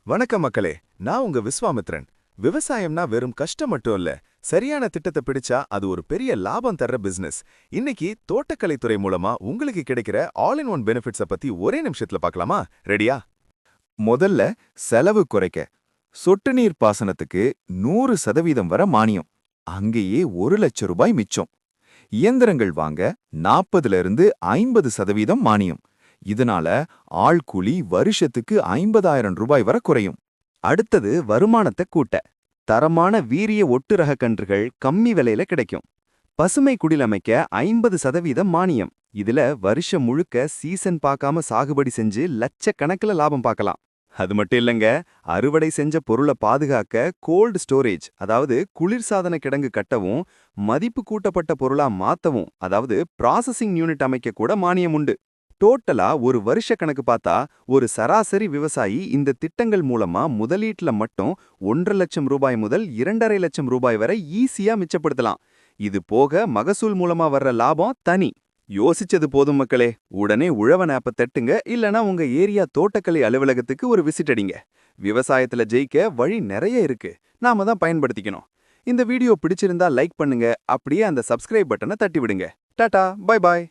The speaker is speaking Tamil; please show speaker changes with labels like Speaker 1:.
Speaker 1: வணக்கம் மக்களே. நான் உங்க விஸ்வாமித்ரன். விவசாயம்னா வெறும் கஷ்டம் மட்டும் இல்ல, சரியான திட்டத்தை பிடிச்சா அது ஒரு பெரிய லாபம் தர்ற பிசினஸ். இன்னைக்கு தோட்டக்கலைத்துறை மூலமா உங்களுக்கு கிடைக்கிற ஆல் இன் ஒன் பெனிஃபிட்ஸ பத்தி ஒரே நிமிஷத்துல பார்க்கலாமா? ரெடியா?
Speaker 2: முதல்ல செலவு குறைக்க. சொட்டு நீர் பாசனத்துக்கு 100% வர மானியம். அங்கேயே 1,00,000 ரூபாய் மிச்சம். இயந்திரங்கள் வாங்க 40ல இருந்து 50% மானியம். இதனால ஆள்கூலி வருஷத்துக்கு 50,000 ரூபாய் வரை குறையும்.
Speaker 3: அடுத்தது வருமானத்தை கூட்ட. தரமான வீரிய ஒட்டு ரக கன்றுகள் கம்மி விலையில கிடைக்கும். பசுமை குடிலமைக்க 50% மானியம். இதுல வருஷம் முழுக்க சீசன் பார்க்காம சாகுபடி செஞ்சு லட்சக்கணக்கில் லாபம் பார்க்கலாம். அது மட்டும் இல்லங்க, அறுவடை செஞ்ச பொருளை பாதுகாக்க கோல்டு ஸ்டோரேஜ், அதாவது குளிர்சாதன கிடங்கு கட்டவும், மதிப்பு கூட்டப்பட்ட பொருளா மாத்தவும், அதாவது ப்ராசஸிங் யூனிட் அமைக்க கூட மானியம் உண்டு. டோட்டலா ஒரு வருஷ கணக்கு பார்த்தா ஒரு சராசரி விவசாயி இந்த திட்டங்கள் மூலமா முதலீட்டுல மட்டும் 1,50,000 ரூபாய் முதல் 2,50,000 ரூபாய் வரை ஈஸியா மிச்சப்படுத்தலாம். இது போக மகசூல் மூலமா வர்ற லாபம் தனி. யோசிச்சது போதும் மக்களே. உடனே உழவன் ஆப்ப தட்டுங்க, இல்லனா உங்க ஏரியா தோட்டக்கலை அலுவலகத்துக்கு ஒரு விசிட் அடிங்க. விவசாயத்துல ஜெயிக்க வழி நிறைய இருக்கு, நாம தான் பயன்படுத்திக்கணும். இந்த வீடியோ பிடிச்சிருந்தா லைக் பண்ணுங்க, அப்படியே அந்த சப்ஸ்கிரைப் பட்டனை தட்டி விடுங்க. Tata, bye bye.